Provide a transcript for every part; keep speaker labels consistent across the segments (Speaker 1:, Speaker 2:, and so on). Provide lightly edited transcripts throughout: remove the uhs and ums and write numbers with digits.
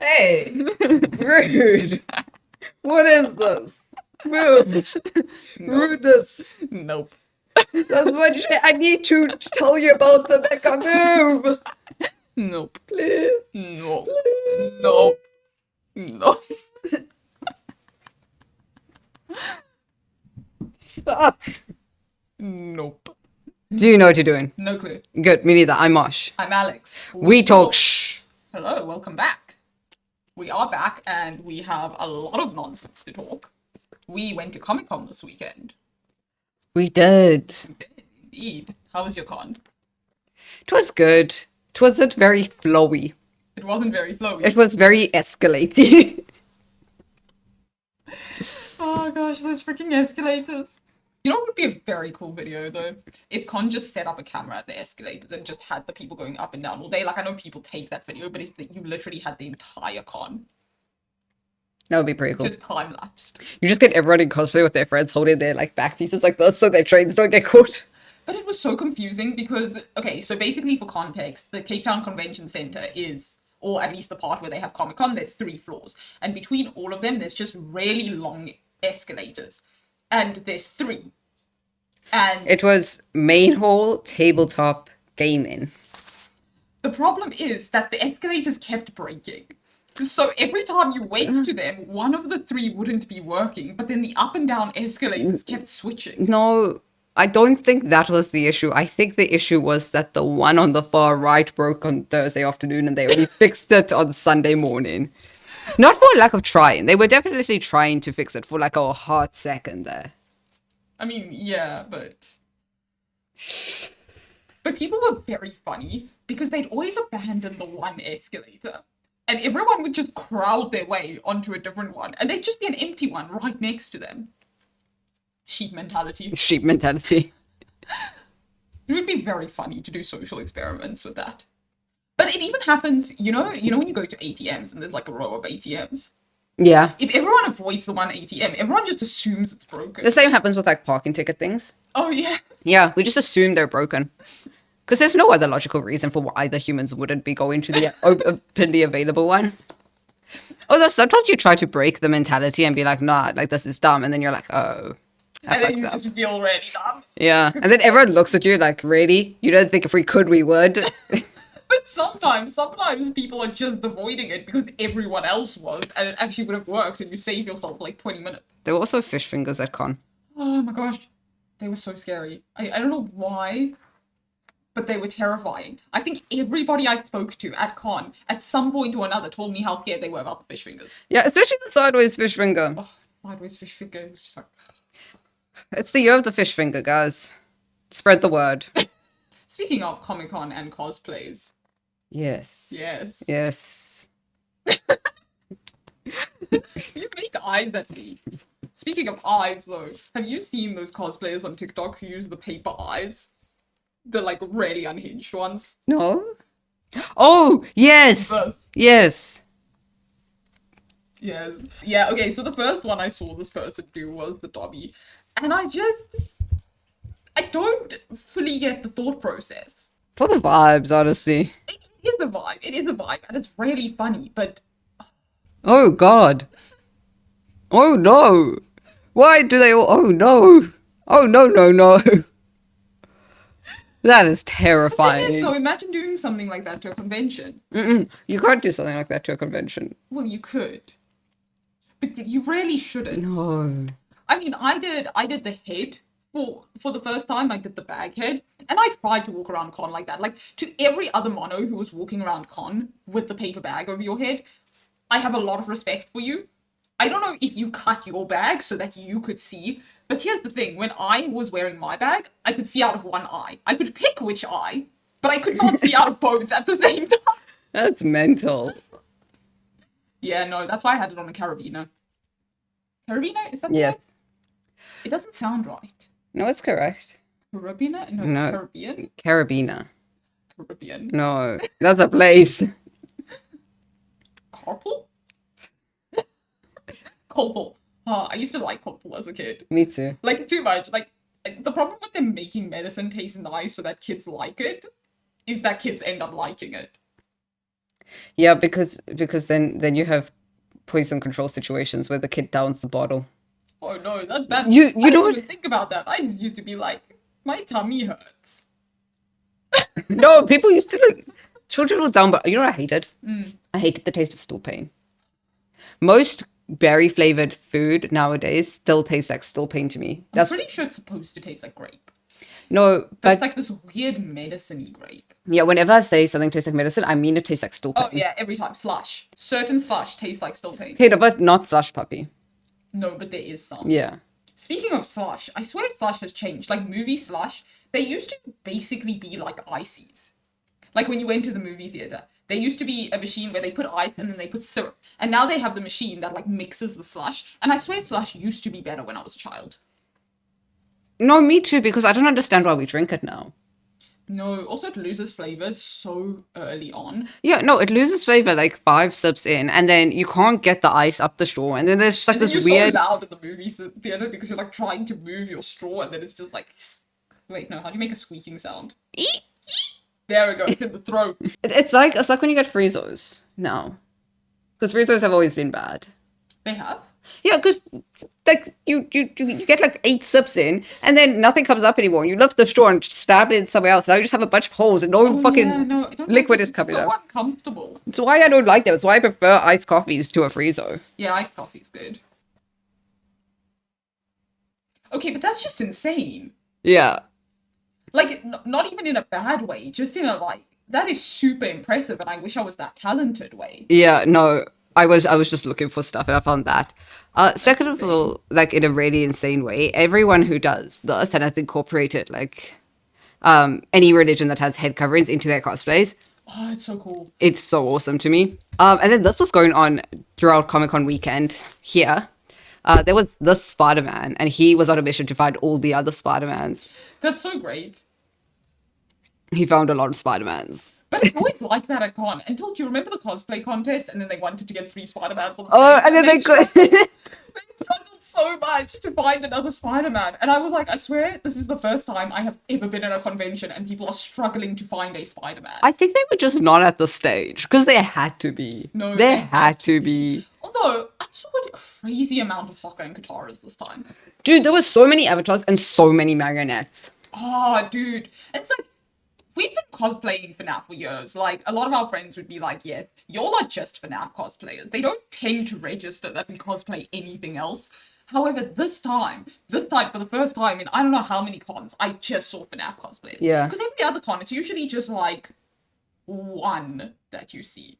Speaker 1: Hey, rude. What is this? Move.
Speaker 2: Nope.
Speaker 1: Rudeness.
Speaker 2: Nope.
Speaker 1: That's what I need to tell you about the Becca move.
Speaker 2: Nope.
Speaker 1: Please.
Speaker 2: Nope.
Speaker 1: Please.
Speaker 2: Nope. Nope.
Speaker 1: Ah.
Speaker 2: Nope.
Speaker 1: Do you know what you're doing?
Speaker 2: No clue.
Speaker 1: Good, me neither. I'm Mosh.
Speaker 2: I'm Alex.
Speaker 1: We talk shh.
Speaker 2: Hello, welcome back. We are back and we have a lot of nonsense to talk. We went to Comic Con this weekend.
Speaker 1: We did.
Speaker 2: Indeed. How was your con?
Speaker 1: It was good. It wasn't very flowy.
Speaker 2: It wasn't very flowy.
Speaker 1: It was very escalating.
Speaker 2: Oh gosh, those freaking escalators. You know what would be a very cool video though? If Con just set up a camera at the escalators and just had the people going up and down all day. Like I know people take that video, but if you literally had the entire con.
Speaker 1: That would be pretty cool.
Speaker 2: Just time lapsed.
Speaker 1: You just get everyone in cosplay with their friends holding their like back pieces like this so their trains don't get caught.
Speaker 2: But it was so confusing because, okay, so basically for context, the Cape Town Convention Centre is, or at least the part where they have Comic Con, there's 3 floors. And between all of them, there's just really long escalators. And there's 3. And
Speaker 1: It was main hall, tabletop, gaming.
Speaker 2: the problem is that the escalators kept breaking. So every time you went to them, one of the 3 wouldn't be working, but then the up and down escalators kept switching.
Speaker 1: No, I don't think that was the issue. I think the issue was that the one on the far right broke on Thursday afternoon and they only fixed it on Sunday morning. Not for lack of trying. They were definitely trying to fix it for like a hot second there.
Speaker 2: I mean, yeah, but people were very funny because they'd always abandon the one escalator. And everyone would just crowd their way onto a different one. And there'd just be an empty one right next to them. Sheep mentality.
Speaker 1: Sheep mentality.
Speaker 2: It would be very funny to do social experiments with that. But it even happens, you know when you go to ATMs and there's like a row of ATMs?
Speaker 1: Yeah.
Speaker 2: If everyone avoids the one ATM, everyone just assumes it's broken.
Speaker 1: The same happens with like parking ticket things.
Speaker 2: Oh, yeah.
Speaker 1: Yeah, we just assume they're broken. Because there's no other logical reason for why the humans wouldn't be going to the openly available one. Although sometimes you try to break the mentality and be like, nah, like this is dumb. And then you're like, oh, I
Speaker 2: And then
Speaker 1: fucked
Speaker 2: you
Speaker 1: up.
Speaker 2: just feel really dumb.
Speaker 1: Yeah. And then everyone looks at you like, really? You don't think if we could, we would?
Speaker 2: But sometimes people are just avoiding it because everyone else was, and it actually would have worked, and you save yourself like 20 minutes.
Speaker 1: There were also fish fingers at con.
Speaker 2: Oh my gosh, they were so scary. I don't know why, but they were terrifying. I think everybody I spoke to at con, at some point or another, told me how scared they were about the fish fingers.
Speaker 1: Yeah, especially the sideways fish finger.
Speaker 2: Oh, sideways fish finger, it was just like...
Speaker 1: It's the year of the fish finger, guys. Spread the word.
Speaker 2: Speaking of Comic-Con and cosplays.
Speaker 1: Yes.
Speaker 2: Yes.
Speaker 1: Yes.
Speaker 2: You make eyes at me. Speaking of eyes, though, have you seen those cosplayers on TikTok who use the paper eyes? The, like, really unhinged ones?
Speaker 1: No? Oh, yes.
Speaker 2: Yes.
Speaker 1: Yes.
Speaker 2: Yes. Yeah, okay, so the first one I saw this person do was the Dobby. And I don't fully get the thought process.
Speaker 1: For the vibes, honestly.
Speaker 2: It is a vibe. It is a vibe, and it's really funny, but...
Speaker 1: Oh, God. Oh, no. Why do they all... Oh, no. Oh, no, no, no. That is terrifying.
Speaker 2: Yes, so imagine doing something like that to a convention.
Speaker 1: You can't do something like that to a convention.
Speaker 2: Well, you could. But you really shouldn't.
Speaker 1: No.
Speaker 2: I mean, I did the head for the first time. I did the bag head, and I tried to walk around con like that. Like, to every other mono who was walking around con with the paper bag over your head, I have a lot of respect for you. I don't know if you cut your bag so that you could see, but here's the thing. When I was wearing my bag, I could see out of one eye. I could pick which eye, but I could not see out of both at the same time.
Speaker 1: That's mental.
Speaker 2: Yeah, no, that's why I had it on a carabiner. Carabiner? Is that
Speaker 1: Yes.
Speaker 2: right? It doesn't sound right.
Speaker 1: No, it's correct.
Speaker 2: Carabiner? No,
Speaker 1: No.
Speaker 2: Caribbean?
Speaker 1: Carabiner.
Speaker 2: Caribbean.
Speaker 1: No, that's a place.
Speaker 2: Carpal? Colpal. I used to like Colpal as a kid.
Speaker 1: Me too.
Speaker 2: Like, too much. Like, the problem with them making medicine taste nice so that kids like it is that kids end up liking it.
Speaker 1: Yeah, because then you have poison control situations where the kid downs the bottle.
Speaker 2: Oh no, that's bad.
Speaker 1: You
Speaker 2: I
Speaker 1: know
Speaker 2: didn't
Speaker 1: what?
Speaker 2: even think about that. I just used to be like, my tummy hurts.
Speaker 1: No, people used to like children will down, but you know what I hated? I hated the taste of stool pain. Most berry flavored food nowadays still tastes like stool pain to me.
Speaker 2: I'm
Speaker 1: That's
Speaker 2: pretty sure it's supposed to taste like grape,
Speaker 1: no,
Speaker 2: but it's
Speaker 1: but
Speaker 2: like this weird medicine-y grape.
Speaker 1: yeah, whenever I say something tastes like medicine, I mean it tastes like stool pain.
Speaker 2: Oh yeah, every time. Slush. Certain slush tastes like still pain.
Speaker 1: Okay, no, but not slush puppy.
Speaker 2: No, but there is some.
Speaker 1: Yeah.
Speaker 2: Speaking of slush, I swear slush has changed. Like movie slush, they used to basically be like ices. Like when you went to the movie theater, there used to be a machine where they put ice and then they put syrup. And now they have the machine that like mixes the slush. And I swear slush used to be better when I was a child.
Speaker 1: No, me too, because I don't understand why we drink it now.
Speaker 2: No, also it loses flavor so early on.
Speaker 1: Yeah, no, it loses flavor like 5 sips in, and then you can't get the ice up the straw, and then there's just like
Speaker 2: And then
Speaker 1: this
Speaker 2: you're
Speaker 1: weird.
Speaker 2: so loud in the movie theater because you're like trying to move your straw and then it's just like, wait, no, how do you make a squeaking sound? There we go, in the throat.
Speaker 1: It's like when you get Friezos now, because Friezos have always been bad.
Speaker 2: They have?
Speaker 1: Yeah, because like you get like 8 sips in, and then nothing comes up anymore. And you lift the straw and stab it in somewhere else. Now you just have a bunch of holes, and no fucking
Speaker 2: Yeah, no, I don't
Speaker 1: liquid
Speaker 2: like
Speaker 1: is
Speaker 2: it.
Speaker 1: coming
Speaker 2: It's so
Speaker 1: up.
Speaker 2: uncomfortable.
Speaker 1: It's why I don't like them. It's why I prefer iced coffees to a Friezo.
Speaker 2: Yeah, iced coffee's good. Okay, but that's just insane.
Speaker 1: Yeah.
Speaker 2: Like, not even in a bad way, just in a like, that is super impressive, and I wish I was that talented way.
Speaker 1: Yeah, no, I was just looking for stuff and I found that. Second of all, like in a really insane way, everyone who does this and has incorporated like any religion that has head coverings into their cosplays,
Speaker 2: Oh, it's so cool.
Speaker 1: it's so awesome to me. And then this was going on throughout Comic Con weekend here. There was this Spider-Man, and he was on a mission to find all the other Spider-Mans.
Speaker 2: That's so great.
Speaker 1: He found a lot of Spider-Mans.
Speaker 2: But it's always like that at con. Until, do you remember the cosplay contest? And then they wanted to get 3 Spider-Mans on the
Speaker 1: Oh,
Speaker 2: stage,
Speaker 1: and then they
Speaker 2: struggled,
Speaker 1: could.
Speaker 2: they struggled so much to find another Spider-Man. And I was like, I swear, this is the first time I have ever been at a convention and people are struggling to find a Spider-Man.
Speaker 1: I think they were just not at the stage because they had to be.
Speaker 2: No,
Speaker 1: they
Speaker 2: they
Speaker 1: had to be.
Speaker 2: Although, I saw a crazy amount of Sokka and Kataras this time.
Speaker 1: Dude, there were so many avatars and so many marionettes.
Speaker 2: Oh, dude. It's like, we've been cosplaying FNAF for years. Like, a lot of our friends would be like, yes, y'all are just FNAF cosplayers. They don't tend to register that we cosplay anything else. However, this time, for the first time in I don't know how many cons, I just saw FNAF cosplayers.
Speaker 1: Yeah.
Speaker 2: Because every other con, it's usually just like one that you see.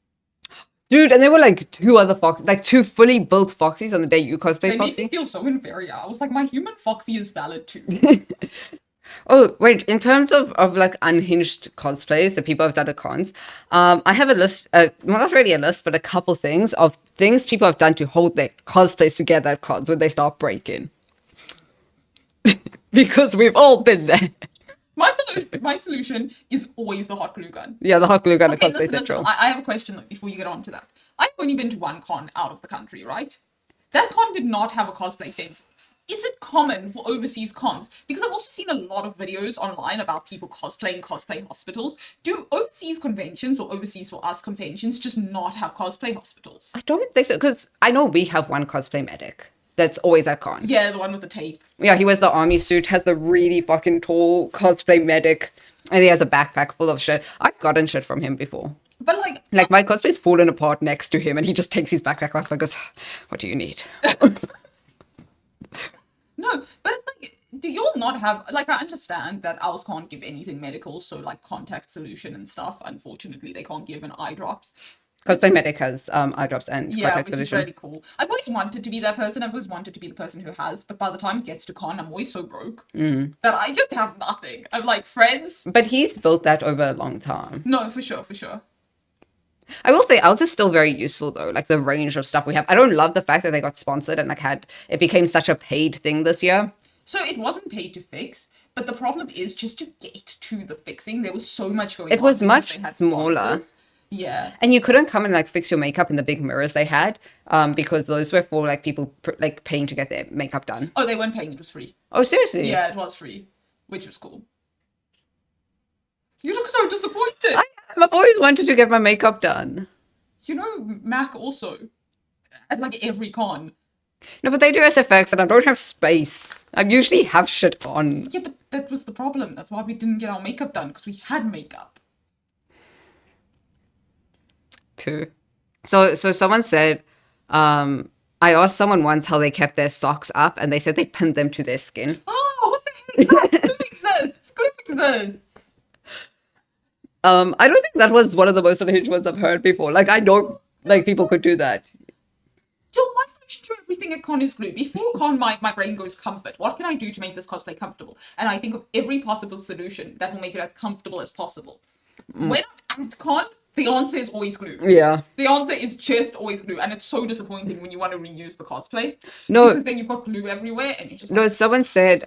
Speaker 1: Dude, and there were like 2 fully built Foxies on the day you
Speaker 2: They
Speaker 1: cosplayed
Speaker 2: made me
Speaker 1: Foxy.
Speaker 2: feel so inferior. I was like, my human Foxy is valid too.
Speaker 1: Oh, wait, in terms of like unhinged cosplays that people have done at cons, I have a list, well, not really a list, but a couple things of things people have done to hold their cosplays together at cons when they start breaking. Because we've all been there.
Speaker 2: My solution is always the hot glue gun.
Speaker 1: Yeah, the hot glue gun,
Speaker 2: Okay,
Speaker 1: the cosplay
Speaker 2: listen,
Speaker 1: central.
Speaker 2: I have a question before you get on to that. I've only been to one con out of the country, right? That con did not have a cosplay center. Is it common for overseas cons? Because I've also seen a lot of videos online about people cosplaying cosplay hospitals. Do overseas conventions or overseas for us conventions just not have cosplay hospitals?
Speaker 1: I don't think so, because I know we have one cosplay medic that's always at con.
Speaker 2: Yeah, the one with the tape.
Speaker 1: Yeah, he wears the army suit, has the really fucking tall cosplay medic, and he has a backpack full of shit. I've gotten shit from him before.
Speaker 2: But like,
Speaker 1: Like, my cosplay's fallen apart next to him, and he just takes his backpack off and goes, "What do you need?"
Speaker 2: no, but it's like, do you all not have, like, I understand that owls can't give anything medical, so like contact solution and stuff, unfortunately they can't give an eye drops.
Speaker 1: Cosplay medic has eye drops and
Speaker 2: Yeah,
Speaker 1: contact
Speaker 2: which is
Speaker 1: solution.
Speaker 2: really cool. I've always wanted to be that person. I've always wanted to be the person who has, but by the time it gets to con, I'm always so broke that I just have nothing. I'm like, friends?
Speaker 1: But he's built that over a long time.
Speaker 2: No, for sure, for sure.
Speaker 1: I will say ours is still very useful though, like the range of stuff we have. I don't love the fact that they got sponsored and like it became such a paid thing this year.
Speaker 2: So it wasn't paid to fix, but the problem is just to get to the fixing, there was so much going on.
Speaker 1: It was
Speaker 2: because
Speaker 1: much
Speaker 2: they had
Speaker 1: smaller.
Speaker 2: sponsors. Yeah.
Speaker 1: And you couldn't come and like fix your makeup in the big mirrors they had, because those were for like people like paying to get their makeup done.
Speaker 2: Oh, they weren't paying, it was free.
Speaker 1: Oh, seriously?
Speaker 2: Yeah, it was free, which was cool. You look so disappointed.
Speaker 1: I've always wanted to get my makeup done.
Speaker 2: Mac also at like every con.
Speaker 1: No, but they do SFX and I don't have space. I usually have shit on.
Speaker 2: Yeah, but that was the problem. That's why we didn't get our makeup done, because we had makeup.
Speaker 1: Poo. So someone said, I asked someone once how they kept their socks up and they said they pinned them to their skin.
Speaker 2: Oh, what the heck? No, glue exists. Glue exists.
Speaker 1: I don't think that was one of the most unhinged ones I've heard before. Like, I know, like, people could do that.
Speaker 2: Yo, my solution to everything at con is glue. Before con, my brain goes comfort. What can I do to make this cosplay comfortable? And I think of every possible solution that will make it as comfortable as possible. When I'm at con, the answer is always glue.
Speaker 1: Yeah.
Speaker 2: The answer is just always glue, and it's so disappointing when you want to reuse the cosplay.
Speaker 1: No.
Speaker 2: Because then you've got glue everywhere, and you just
Speaker 1: No, someone said,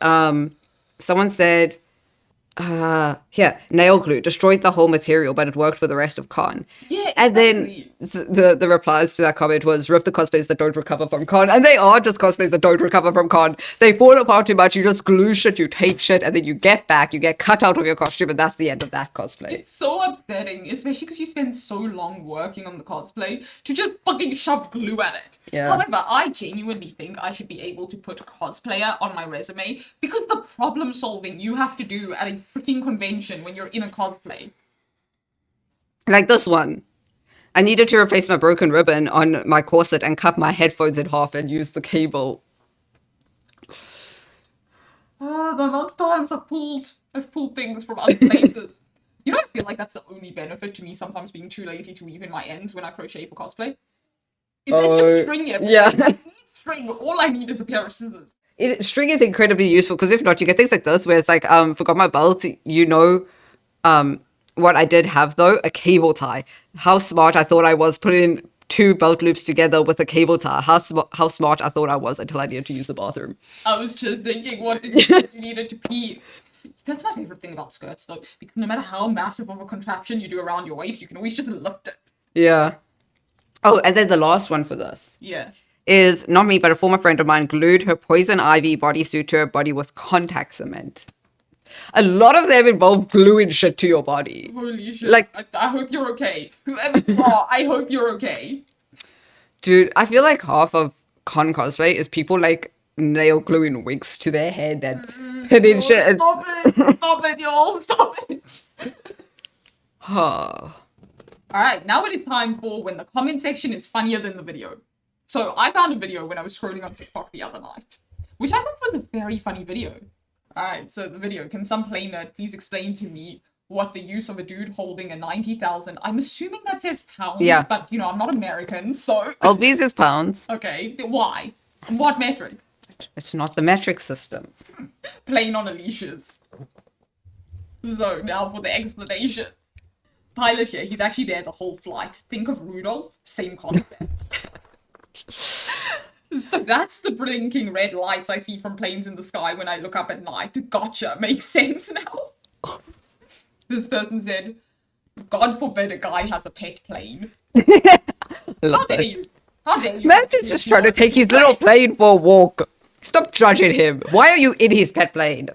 Speaker 1: here, nail glue destroyed the whole material, but it worked for the rest of con.
Speaker 2: Yeah,
Speaker 1: And then
Speaker 2: exactly.
Speaker 1: the replies to that comment was, rip the cosplays that don't recover from con. And they are just cosplays that don't recover from con. They fall apart too much, you just glue shit, you tape shit, and then you get back, you get cut out of your costume, and that's the end of that cosplay.
Speaker 2: It's so upsetting, especially because you spend so long working on the cosplay to just fucking shove glue at it.
Speaker 1: Yeah.
Speaker 2: However, I genuinely think I should be able to put cosplayer on my resume, because the problem solving you have to do at a freaking convention when you're in a cosplay.
Speaker 1: Like this one. I needed to replace my broken ribbon on my corset and cut my headphones in half and use the cable.
Speaker 2: The amount of times I've pulled things from other places. I feel like that's the only benefit to me sometimes being too lazy to weave in my ends when I crochet for cosplay. Is there's just string everywhere.
Speaker 1: yeah.
Speaker 2: I need string. All I need is a pair of scissors.
Speaker 1: String is incredibly useful because if not, you get things like this where it's like, forgot my belt, what I did have though, a cable tie. How smart I thought I was putting two belt loops together with a cable tie. How smart I thought I was until I needed to use the bathroom.
Speaker 2: I was just thinking, what did you needed to pee? That's my favorite thing about skirts though, because no matter how massive of a contraption you do around your waist, you can always just lift it.
Speaker 1: Yeah. Oh, and then the last one for this.
Speaker 2: Yeah.
Speaker 1: Is not me, but a former friend of mine glued her poison ivy bodysuit to her body with contact cement. A lot of them involve gluing shit to your body.
Speaker 2: Holy shit.
Speaker 1: Like,
Speaker 2: I hope you're okay. Whoever you are, I hope you're okay.
Speaker 1: Dude, I feel like half of con cosplay is people like nail gluing wigs to their head and pinning shit.
Speaker 2: Stop it! Stop it, y'all! Stop it! Alright, now it is time for when the comment section is funnier than the video. So I found a video when I was scrolling on TikTok the other night, which I thought was a very funny video. Alright, so the video, can some play nerd please explain to me what the use of a dude holding a 90,000, I'm assuming that says pounds,
Speaker 1: Yeah.
Speaker 2: but I'm not American, so...
Speaker 1: Albies is pounds.
Speaker 2: Okay, why? What metric?
Speaker 1: It's not the metric system.
Speaker 2: Plain on leashes. So, now for the explanation. Pilot here, he's actually there the whole flight. Think of Rudolph, same concept. So that's the blinking red lights I see from planes in the sky when I look up at night. Gotcha, makes sense now. This person said, God forbid a guy has a pet plane. How dare you? How dare you?
Speaker 1: Max is just trying to take his little plane for a walk. Stop judging him. Why are you in his pet plane?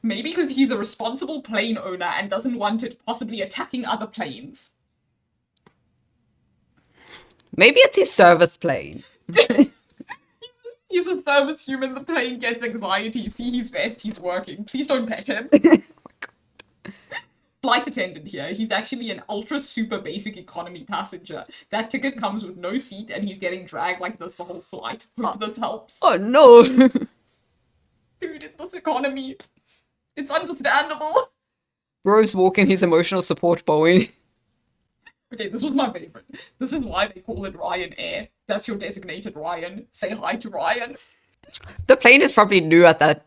Speaker 2: Maybe because he's a responsible plane owner and doesn't want it possibly attacking other planes.
Speaker 1: Maybe it's his service plane.
Speaker 2: He's a service human, the plane gets anxiety. See his vest, he's working. Please don't pet him. Flight attendant here. He's actually an ultra super basic economy passenger. That ticket comes with no seat and he's getting dragged like this the whole flight. Hope this helps.
Speaker 1: Oh no.
Speaker 2: Dude, in this economy, it's understandable.
Speaker 1: Bro's walking his emotional support Boeing.
Speaker 2: Okay, this was my favorite. This is why they call it Ryanair. That's your designated Ryan. Say hi to Ryan.
Speaker 1: The plane is probably new at that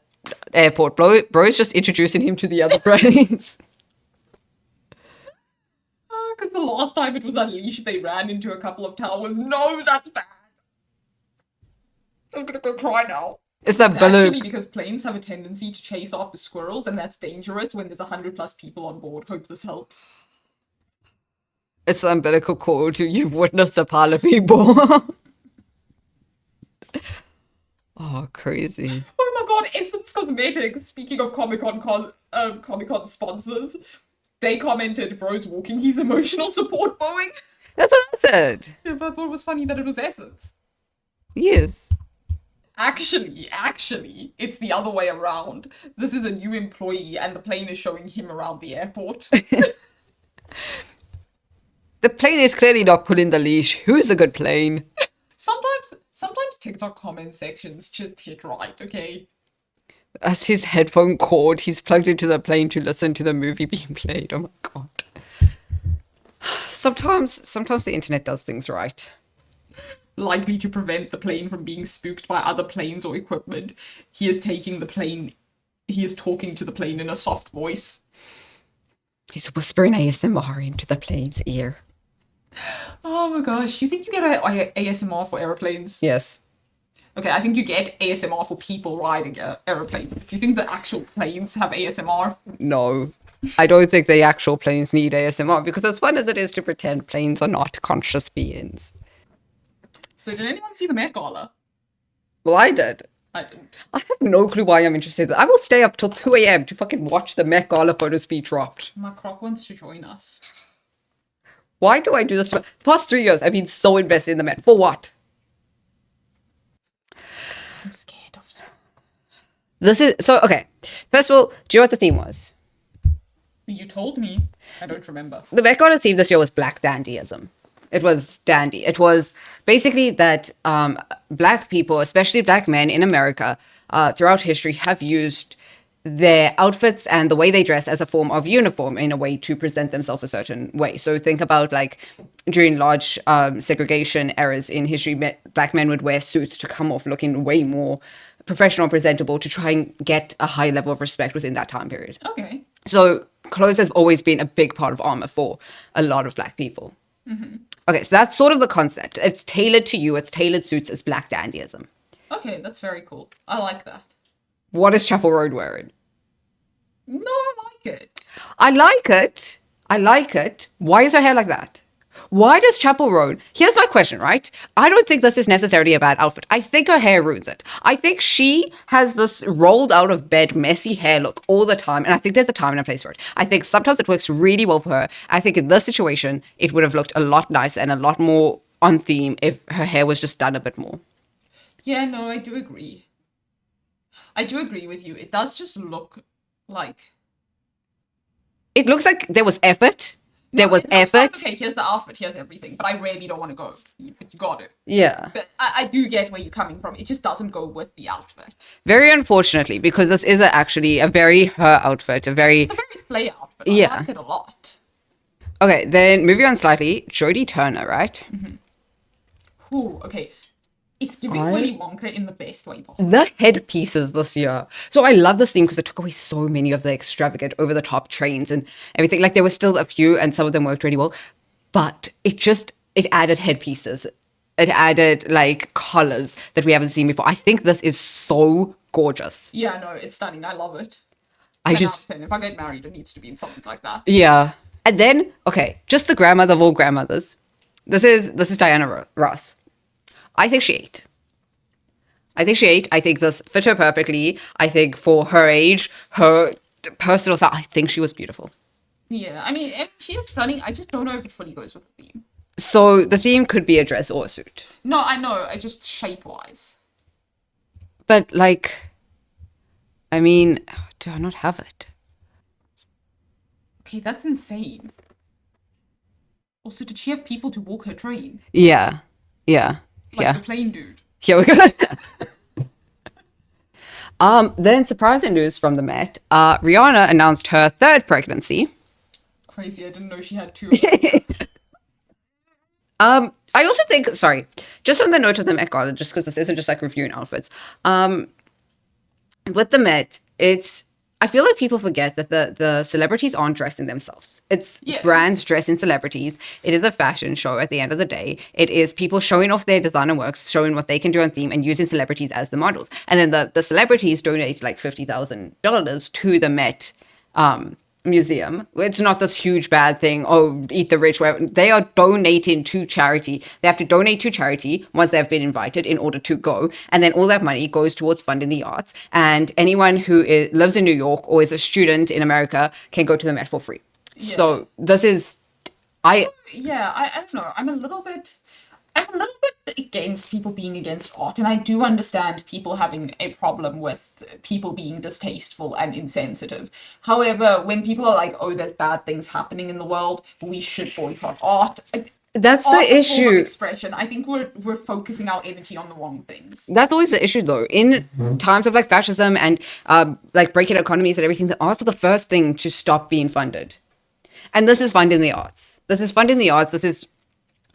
Speaker 1: airport. Bro's just introducing him to the other planes.
Speaker 2: Because the last time it was Unleashed, they ran into a couple of towers. No, that's bad. I'm gonna go cry now.
Speaker 1: It's that
Speaker 2: It's actually
Speaker 1: balloon.
Speaker 2: because planes have a tendency to chase after squirrels, and that's dangerous when there's 100+ people on board. Hope this helps.
Speaker 1: It's the umbilical cord. You've witnessed a pile of people. Oh, crazy.
Speaker 2: Oh my god, Essence Cosmetics, speaking of Comic-Con sponsors, They commented, bro's walking his emotional support Boeing.
Speaker 1: That's what I said.
Speaker 2: Yeah, but I thought it was funny that it was Essence.
Speaker 1: Yes.
Speaker 2: Actually, it's the other way around. This is a new employee and the plane is showing him around the airport.
Speaker 1: The plane is clearly not pulling the leash. Who's a good plane?
Speaker 2: Sometimes TikTok comment sections just hit right, okay?
Speaker 1: As his headphone cord, he's plugged into the plane to listen to the movie being played. Oh my god. Sometimes the internet does things right.
Speaker 2: Likely to prevent the plane from being spooked by other planes or equipment, he is talking to the plane in a soft voice.
Speaker 1: He's whispering ASMR into the plane's ear.
Speaker 2: Oh my gosh, you think you get a ASMR for aeroplanes?
Speaker 1: Yes.
Speaker 2: Okay, I think you get ASMR for people riding aeroplanes. Do you think the actual planes have ASMR?
Speaker 1: No. I don't think the actual planes need ASMR because as fun as it is to pretend planes are not conscious beings.
Speaker 2: So did anyone see the Met Gala?
Speaker 1: Well, I did.
Speaker 2: I didn't.
Speaker 1: I have no clue why I'm interested. I will stay up till 2 a.m. to fucking watch the Met Gala photos be dropped.
Speaker 2: My croc wants to join us.
Speaker 1: Why do I do this? The past 3 years, I've been so invested in the Met. For what?
Speaker 2: I'm scared of
Speaker 1: This is... So, okay. First of all, do you know what the theme was?
Speaker 2: You told me. I don't remember.
Speaker 1: The Met Gala theme this year was Black Dandyism. It was dandy. It was basically that Black people, especially Black men in America, throughout history, have used their outfits and the way they dress as a form of uniform in a way to present themselves a certain way. So think about like during large segregation eras in history, Black men would wear suits to come off looking way more professional, presentable to try and get a high level of respect within that time period.
Speaker 2: Okay.
Speaker 1: So clothes has always been a big part of armor for a lot of Black people. Mm-hmm. Okay, so that's sort of the concept. It's tailored to you. It's tailored suits. It's Black dandyism.
Speaker 2: Okay, that's very cool. I like that.
Speaker 1: What is Chapel Roan wearing?
Speaker 2: No, I like it.
Speaker 1: I like it. I like it. Why is her hair like that? Why does Chapel Roan... Here's my question, right? I don't think this is necessarily a bad outfit. I think her hair ruins it. I think she has this rolled out of bed, messy hair look all the time. And I think there's a time and a place for it. I think sometimes it works really well for her. I think in this situation, it would have looked a lot nicer and a lot more on theme if her hair was just done a bit more.
Speaker 2: Yeah, no, I do agree. I do agree with you. It does just look like...
Speaker 1: It looks like there was effort. There was
Speaker 2: it looks
Speaker 1: effort.
Speaker 2: like, okay, here's the outfit, here's everything, but I really don't want to go. But you got it.
Speaker 1: Yeah.
Speaker 2: But I do get where you're coming from. It just doesn't go with the outfit.
Speaker 1: Very unfortunately, because this is actually a very her outfit,
Speaker 2: It's a very slay outfit.
Speaker 1: Yeah.
Speaker 2: I like it a lot.
Speaker 1: Okay, then moving on slightly, Jodie Turner, right?
Speaker 2: Ooh, okay. It's giving Willy Wonka in the best way possible.
Speaker 1: The headpieces this year. So I love this theme because it took away so many of the extravagant, over-the-top trains and everything. Like there were still a few, and some of them worked really well, but it added headpieces. It added like colors that we haven't seen before. I think this is so gorgeous.
Speaker 2: Yeah, no, it's stunning. I love it.
Speaker 1: I
Speaker 2: 10
Speaker 1: just,
Speaker 2: out of 10. If I get married, it needs to be in something like that.
Speaker 1: yeah. And then, okay, just the grandmother of all grandmothers. This is Diana Ross. I think she ate. I think this fit her perfectly. I think for her age, her personal style, I think she was beautiful.
Speaker 2: Yeah, I mean, she is stunning. I just don't know if it fully goes with the theme.
Speaker 1: So the theme could be a dress or a suit.
Speaker 2: No, I know. I just shape-wise.
Speaker 1: But like, I mean, do I not have it?
Speaker 2: Okay, that's insane. Also, did she have people to walk her train?
Speaker 1: Yeah. Yeah.
Speaker 2: Like
Speaker 1: Yeah.
Speaker 2: the plane dude.
Speaker 1: Here we go. Then surprising news from the Met. Rihanna announced her third pregnancy.
Speaker 2: Crazy, I didn't know she had two.
Speaker 1: I also think, sorry, just on the note of the Met Gala, just because this isn't just like reviewing outfits. With the Met, I feel like people forget that the celebrities aren't dressing themselves. It's brands dressing celebrities. It is a fashion show at the end of the day. It is people showing off their designer works, showing what they can do on theme and using celebrities as the models. And then the celebrities donate like $50,000 to the Met museum. It's not this huge bad thing, oh, eat the rich, whatever. They are donating to charity. They have to donate to charity once they've been invited in order to go. And then all that money goes towards funding the arts. And anyone who lives in New York or is a student in America can go to the Met for free. So this is, I
Speaker 2: Yeah, I don't know. I'm a little bit against people being against art, and I do understand people having a problem with people being distasteful and insensitive. However, when people are like, "Oh, there's bad things happening in the world, we should boycott art,"
Speaker 1: that's
Speaker 2: art's
Speaker 1: the
Speaker 2: a form of
Speaker 1: issue.
Speaker 2: expression. I think we're focusing our energy on the wrong things.
Speaker 1: That's always the issue, though. In times of like fascism and like breaking economies and everything, the arts are the first thing to stop being funded. And this is funding the arts. This is funding the arts. This is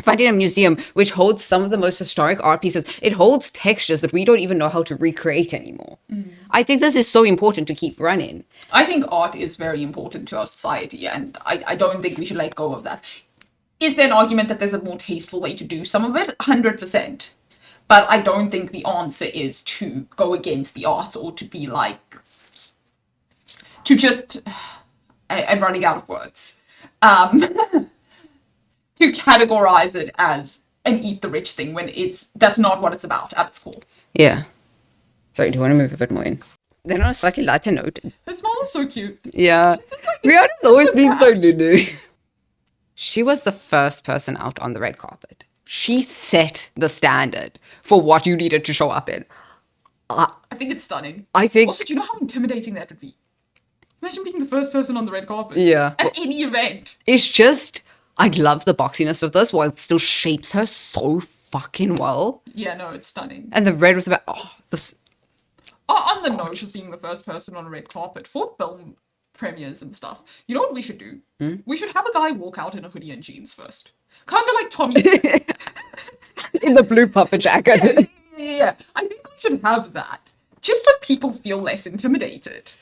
Speaker 1: funding a museum which holds some of the most historic art pieces. It holds textures that we don't even know how to recreate anymore. I think this is so important to keep running.
Speaker 2: I think art is very important to our society, and I don't think we should let go of that. Is there an argument that there's a more tasteful way to do some of it? 100%. But I don't think the answer is to go against the arts or to be like, to just, I'm running out of words, to categorize it as an eat the rich thing when that's not what it's about at its core.
Speaker 1: Yeah. Sorry, do you want to move a bit more in? Then on a slightly lighter note.
Speaker 2: Her smile is so cute.
Speaker 1: Yeah. Rihanna's always been so new. She was the first person out on the red carpet. She set the standard for what you needed to show up in.
Speaker 2: I think it's stunning.
Speaker 1: I think,
Speaker 2: Also, do you know how intimidating that would be? Imagine being the first person on the red carpet.
Speaker 1: yeah.
Speaker 2: At any event.
Speaker 1: It's just, I love the boxiness of this while it still shapes her so fucking well.
Speaker 2: Yeah, no, it's stunning.
Speaker 1: And the red was about, this.
Speaker 2: On the note of being the first person on a red carpet for film premieres and stuff, you know what we should do? We should have a guy walk out in a hoodie and jeans first. Kind of like Tommy.
Speaker 1: In the blue puffer jacket.
Speaker 2: Yeah, I think we should have that. Just so people feel less intimidated.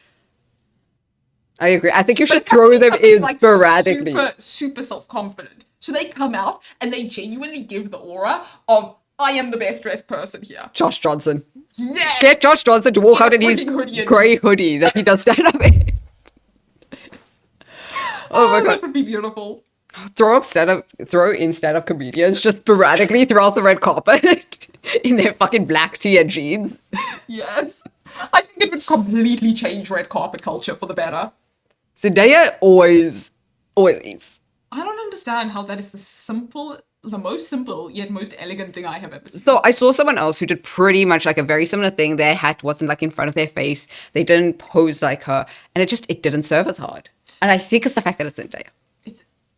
Speaker 1: I agree. I think you should
Speaker 2: But
Speaker 1: throw them
Speaker 2: something
Speaker 1: in
Speaker 2: like
Speaker 1: sporadically.
Speaker 2: super self-confident. So they come out and they genuinely give the aura of, I am the best dressed person here.
Speaker 1: Josh Johnson.
Speaker 2: Yes!
Speaker 1: Get Josh Johnson to walk
Speaker 2: In a
Speaker 1: out in his
Speaker 2: freaking hoodie and
Speaker 1: grey hoodie that he does stand up in. Oh my
Speaker 2: That
Speaker 1: god.
Speaker 2: would be beautiful.
Speaker 1: Throw in stand-up comedians just sporadically throughout the red carpet in their fucking black tee and jeans.
Speaker 2: Yes. I think it would completely change red carpet culture for the better.
Speaker 1: Zendaya always eats.
Speaker 2: I don't understand how that is the most simple yet most elegant thing I have ever seen.
Speaker 1: So I saw someone else who did pretty much like a very similar thing. Their hat wasn't like in front of their face. They didn't pose like her. And it didn't serve as hard. And I think it's the fact that it's Zendaya.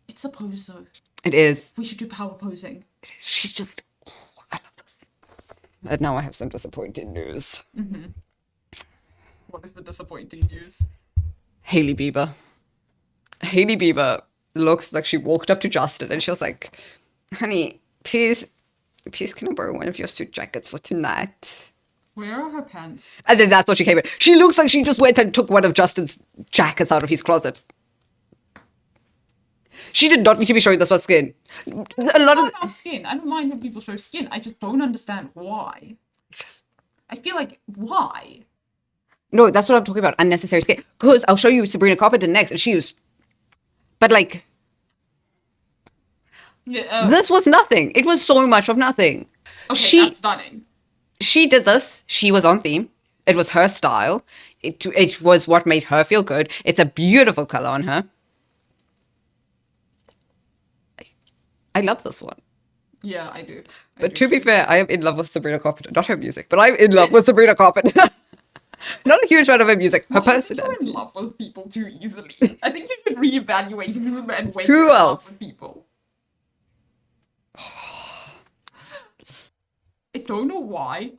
Speaker 2: It's a pose though.
Speaker 1: It is.
Speaker 2: We should do power posing.
Speaker 1: She's just, I love this. And now I have some disappointing news.
Speaker 2: What is the disappointing news?
Speaker 1: Hailey Bieber. Hailey Bieber looks like she walked up to Justin and she was like, honey, please can I borrow one of your suit jackets for tonight?
Speaker 2: Where are her pants?
Speaker 1: And then that's what she came in. She looks like she just went and took one of Justin's jackets out of his closet. She did not need to be showing this much skin. A lot
Speaker 2: It's
Speaker 1: of
Speaker 2: not about skin. I don't mind when people show skin. I just don't understand why. I feel like, why?
Speaker 1: no, that's what I'm talking about. Unnecessary skin. Because I'll show you Sabrina Carpenter next, and she used. But like,
Speaker 2: Yeah,
Speaker 1: this was nothing. It was so much of nothing.
Speaker 2: okay, that's stunning.
Speaker 1: She did this. She was on theme. It was her style. It was what made her feel good. It's a beautiful color on her. I love this one.
Speaker 2: Yeah, I do.
Speaker 1: But to be fair, I am in love with Sabrina Carpenter. Not her music, but I'm in love with Sabrina Carpenter. Not a huge fan of her music. Her
Speaker 2: I think you're
Speaker 1: personality.
Speaker 2: in love with people too easily. I think you should reevaluate who and when
Speaker 1: Who
Speaker 2: you're in love
Speaker 1: else?
Speaker 2: with people. I don't know why,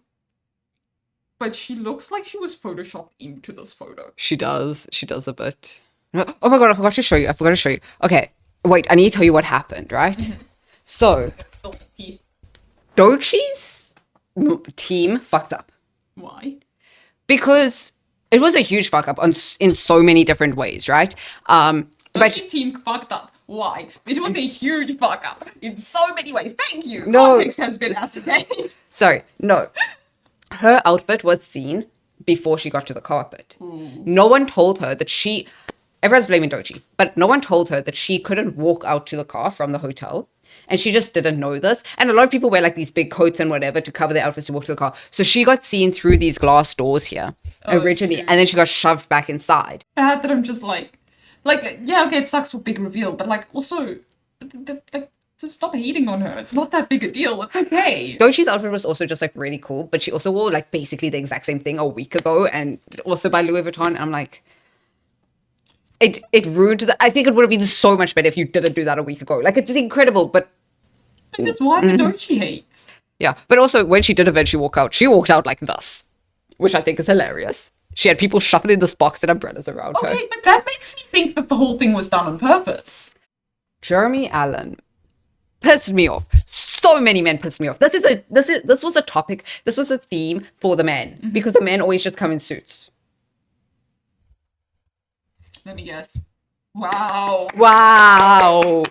Speaker 2: but she looks like she was photoshopped into this photo.
Speaker 1: She does. She does a bit. Oh my god, I forgot to show you. Okay, wait, I need to tell you what happened, right? So,
Speaker 2: It's still tea.
Speaker 1: Dochi's team fucked up.
Speaker 2: Why?
Speaker 1: Because it was a huge fuck up in so many different ways, right?
Speaker 2: But
Speaker 1: But
Speaker 2: this team fucked up. Why? It was a huge fuck up in so many ways. Thank you.
Speaker 1: No.
Speaker 2: Context has been ascertained.
Speaker 1: sorry, no. Her outfit was seen before she got to the carpet. No one told her that everyone's blaming Dochi, but no one told her that she couldn't walk out to the car from the hotel. And she just didn't know this. And a lot of people wear like these big coats and whatever to cover their outfits to walk to the car. So she got seen through these glass doors here originally.
Speaker 2: shit.
Speaker 1: And then she got shoved back inside.
Speaker 2: Bad that I'm just like, Like, yeah, okay, it sucks for big reveal, but like, also, like, just stop hating on her. It's not that big a deal. It's okay.
Speaker 1: Dochi's outfit was also just like really cool, but she also wore like basically the exact same thing a week ago, and also by Louis Vuitton. And I'm like, it ruined I think it would have been so much better if you didn't do that a week ago. Like it's incredible, but
Speaker 2: Like, that's why the Dochi hates.
Speaker 1: yeah. But also when she did eventually walk out, she walked out like this, which I think is hilarious. She had people shuffling this box and umbrellas around her.
Speaker 2: Okay, but that makes me think that the whole thing was done on purpose.
Speaker 1: Jeremy Allen pissed me off. So many men pissed me off. This was a topic. This was a theme for the men because the men always just come in suits.
Speaker 2: Let me guess. Wow.
Speaker 1: Wow.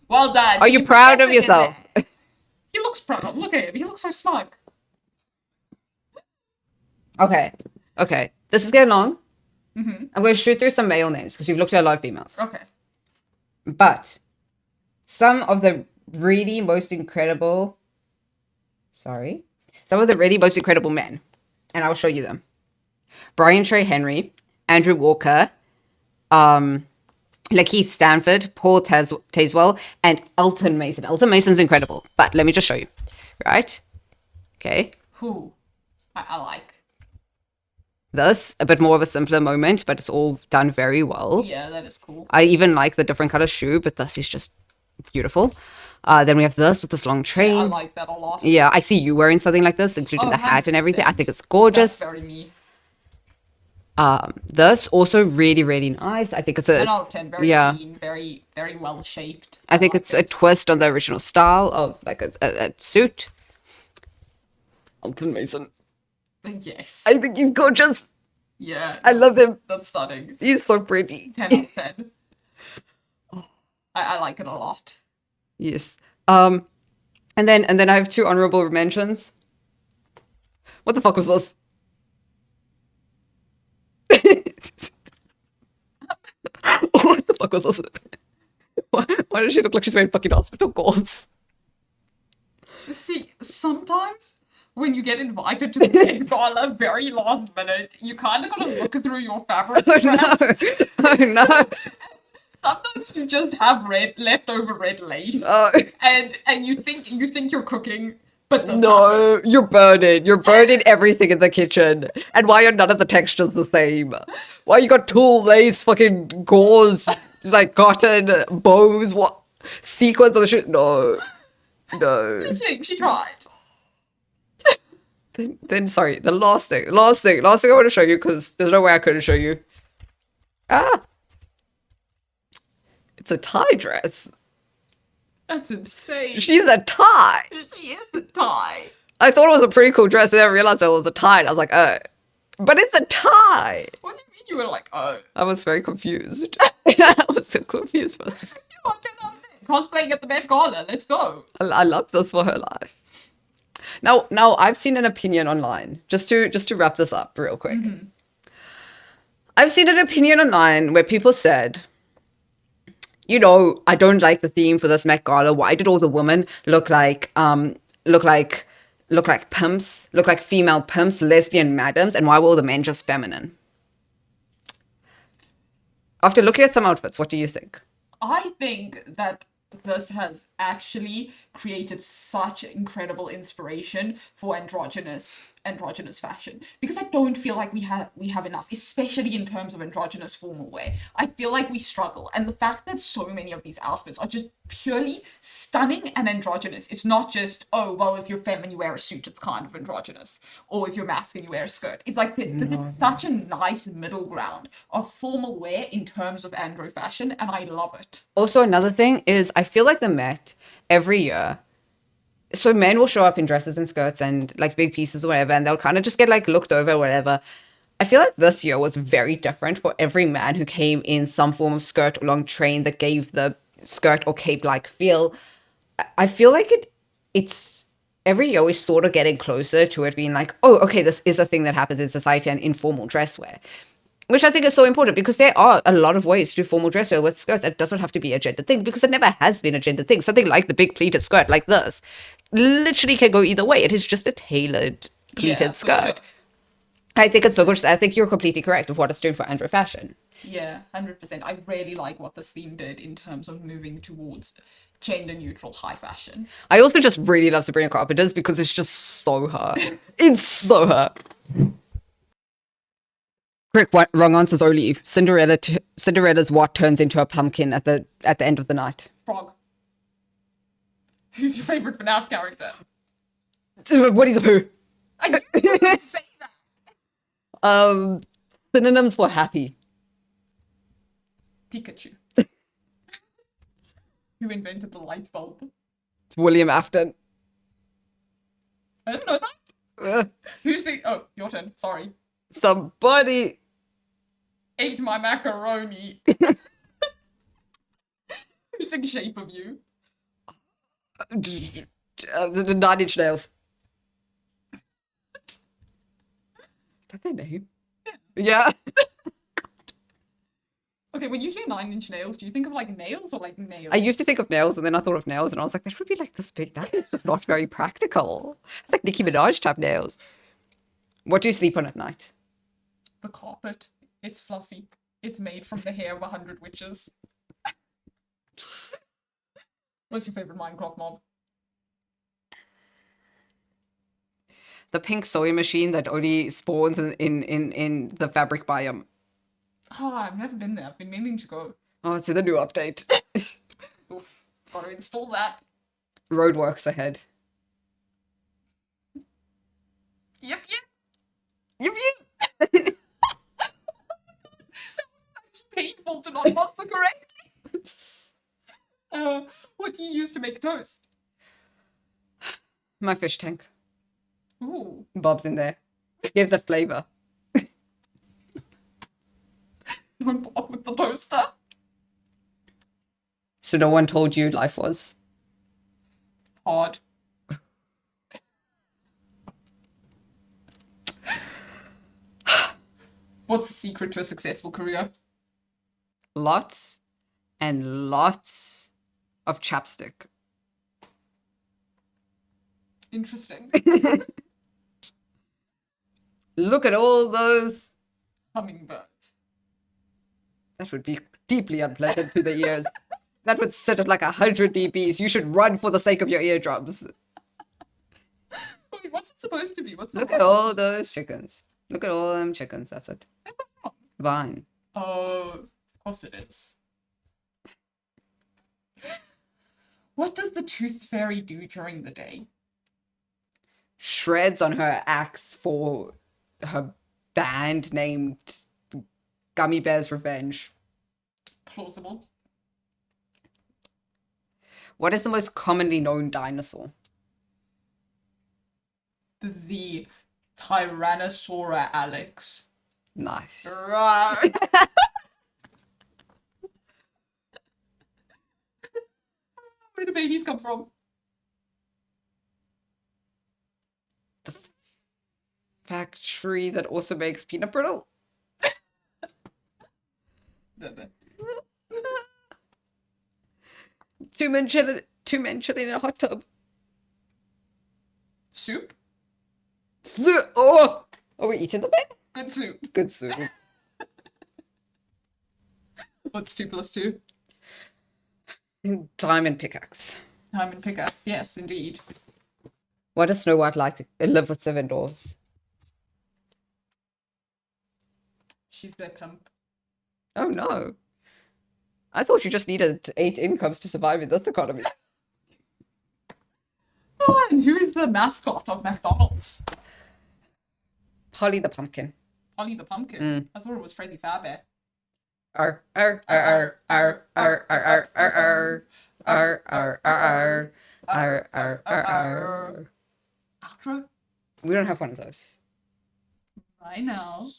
Speaker 2: Well done.
Speaker 1: Are you proud of yourself?
Speaker 2: He looks proud. Look at him. He looks so smug.
Speaker 1: Okay. Okay. This is getting long.
Speaker 2: Mm-hmm.
Speaker 1: I'm going to shoot through some male names because we've looked at a lot of females.
Speaker 2: Okay.
Speaker 1: But some of the really most incredible. Sorry. Some of the really most incredible men. And I'll show you them. Brian Trey Henry, Andrew Walker, Lakeith Stanford, Paul Tazewell, and Elton Mason. Elton Mason's incredible. But let me just show you. Right? Okay.
Speaker 2: Who? I like.
Speaker 1: This, a bit more of a simpler moment, but it's all done very well.
Speaker 2: Yeah, that is cool.
Speaker 1: I even like the different color shoe, but this is just beautiful. Then we have this with this long train.
Speaker 2: I like that a lot.
Speaker 1: Yeah, I see you wearing something like this, including the hat and everything. I think it's gorgeous.
Speaker 2: That's very me.
Speaker 1: This also really, really nice. I think it's a
Speaker 2: 10 out of 10. Very clean, very, very well shaped.
Speaker 1: I think it's a twist on the original style of like a suit. Elton Mason.
Speaker 2: Yes.
Speaker 1: I think he's gorgeous.
Speaker 2: Yeah.
Speaker 1: I love him.
Speaker 2: That's stunning.
Speaker 1: He's so pretty.
Speaker 2: 10 out of 10. I like it a lot.
Speaker 1: Yes. And then I have two honorable mentions. What the fuck was this? What the fuck was this? Why does she look like she's wearing fucking hospital gauze?
Speaker 2: See, sometimes when you get invited to the Met Gala very last minute, you kind of gotta look through your fabric.
Speaker 1: Oh no! Oh no!
Speaker 2: Sometimes you just have leftover red lace,
Speaker 1: Oh.
Speaker 2: and you think you're cooking, but this
Speaker 1: No, you're burning. You're burning everything in the kitchen. And why are none of the textures the same? Why you got tulle lace, fucking gauze, like cotton, bows, what sequins of the shit? No. No.
Speaker 2: She tried.
Speaker 1: Then sorry, the last thing I want to show you, because there's no way I couldn't show you. It's a tie dress.
Speaker 2: That's insane.
Speaker 1: She's a tie.
Speaker 2: She is a tie.
Speaker 1: I thought it was a pretty cool dress, and then I realized it was a tie, and I was like, but it's a tie.
Speaker 2: What do you mean you were like, oh?
Speaker 1: I was very confused. I was so confused.
Speaker 2: You want to know cosplaying at the Met Gala? Let's go.
Speaker 1: I love this for her life. Now I've seen an opinion online. Just to wrap this up real quick.
Speaker 2: Mm-hmm.
Speaker 1: I've seen an opinion online where people said, you know, I don't like the theme for this Met Gala. Why did all the women look like pimps, look like female pimps, lesbian madams, and why were all the men just feminine? After looking at some outfits, what do you think?
Speaker 2: I think that this has actually created such incredible inspiration for androgynous fashion, because I don't feel like we have enough, especially in terms of androgynous formal wear. I feel like we struggle, and the fact that so many of these outfits are just purely stunning and androgynous. It's not just, oh well, if you're femme and you wear a suit, it's kind of androgynous, or if you're masculine you wear a skirt. It's like this is such a nice middle ground of formal wear in terms of andro fashion, and I love it.
Speaker 1: Also, another thing is I feel like the Met every year, so men will show up in dresses and skirts and like big pieces or whatever, and they'll kind of just get like looked over or whatever. I feel like this year was very different for every man who came in some form of skirt or long train that gave the skirt or cape like feel. I feel like it's every year we're sort of getting closer to it being like, oh, okay, this is a thing that happens in society and informal dress wear. Which I think is so important, because there are a lot of ways to do formal dress wear with skirts. It doesn't have to be a gender thing, because it never has been a gender thing. Something like the big pleated skirt like this literally can go either way. It is just a tailored pleated skirt.
Speaker 2: Sure.
Speaker 1: I think it's so good. I think you're completely correct of what it's doing for andro fashion.
Speaker 2: Yeah, 100%. I really like what this theme did in terms of moving towards gender neutral high fashion.
Speaker 1: I also just really love Sabrina Carpenter's because it's just so her. It's so her. Quick, what wrong answer's only you. Cinderella's what turns into a pumpkin at the end of the night?
Speaker 2: Frog. Who's your favorite FNAF character?
Speaker 1: Woody the Pooh.
Speaker 2: I knew you were going to say that.
Speaker 1: Synonyms for happy.
Speaker 2: Pikachu. Who invented the light bulb?
Speaker 1: William Afton.
Speaker 2: I didn't know that.
Speaker 1: Ugh.
Speaker 2: Who's the... Oh, your turn. Sorry.
Speaker 1: Somebody.
Speaker 2: Ate my macaroni. Who's in Shape of You?
Speaker 1: The Nine Inch Nails. Is that their name? Yeah.
Speaker 2: Okay, when you say 9 Inch Nails, do you think of like nails or like nails?
Speaker 1: I used to think of nails, and then I thought of nails, and I was like, they should be like this big. That is just not very practical. It's like Nicki Minaj type nails. What do you sleep on at night?
Speaker 2: The carpet. It's fluffy. It's made from the hair of 100 witches. What's your favorite Minecraft mob?
Speaker 1: The pink soy machine that only spawns in the fabric biome.
Speaker 2: Oh, I've never been there. I've been meaning to go.
Speaker 1: Oh, it's in the new update.
Speaker 2: Oof. Gotta install that.
Speaker 1: Roadworks ahead.
Speaker 2: Yep.
Speaker 1: Yep.
Speaker 2: It's painful to not answer correctly. What do you use to make toast?
Speaker 1: My fish tank.
Speaker 2: Ooh.
Speaker 1: Bob's in there. Gives it flavor.
Speaker 2: Don't bother with the toaster.
Speaker 1: So no one told you life was
Speaker 2: Hard. What's the secret to a successful career?
Speaker 1: lots and lots of chapstick.
Speaker 2: Interesting.
Speaker 1: Look at all those.
Speaker 2: Hummingbirds.
Speaker 1: That would be deeply unpleasant to the ears. That would sit at like 100 dBs. You should run for the sake of your eardrums.
Speaker 2: Wait, what's it supposed to be? What's
Speaker 1: Look
Speaker 2: the
Speaker 1: at all those chickens. Look at all them chickens. That's it. Vine.
Speaker 2: Oh, of course it is. What does the tooth fairy do during the day?
Speaker 1: Shreds on her axe for her band named Gummy Bears Revenge.
Speaker 2: Plausible.
Speaker 1: What is the most commonly known dinosaur?
Speaker 2: The Tyrannosaurus Alex.
Speaker 1: Nice.
Speaker 2: Right. Where do babies come from?
Speaker 1: The factory that also makes peanut brittle? Two men chilling in a hot tub.
Speaker 2: Soup?
Speaker 1: Oh! Are we eating the bed?
Speaker 2: Good soup.
Speaker 1: Good soup.
Speaker 2: What's 2 + 2?
Speaker 1: Diamond pickaxe.
Speaker 2: Diamond pickaxe. Yes, indeed.
Speaker 1: Why does Snow White like to live with 7 dwarfs?
Speaker 2: She's their pimp.
Speaker 1: Oh no. I thought you just needed 8 incomes to survive in this economy.
Speaker 2: Oh, and who is the mascot of McDonald's?
Speaker 1: Polly the pumpkin.
Speaker 2: Polly the pumpkin. I thought it was Freddy Fazbear.
Speaker 1: Arr, arr, arr, arr, arr, arr, arr, arr, arr, arr, arr, arr, arr, arr, arr.
Speaker 2: Outro?
Speaker 1: We don't have one of those.
Speaker 2: I know.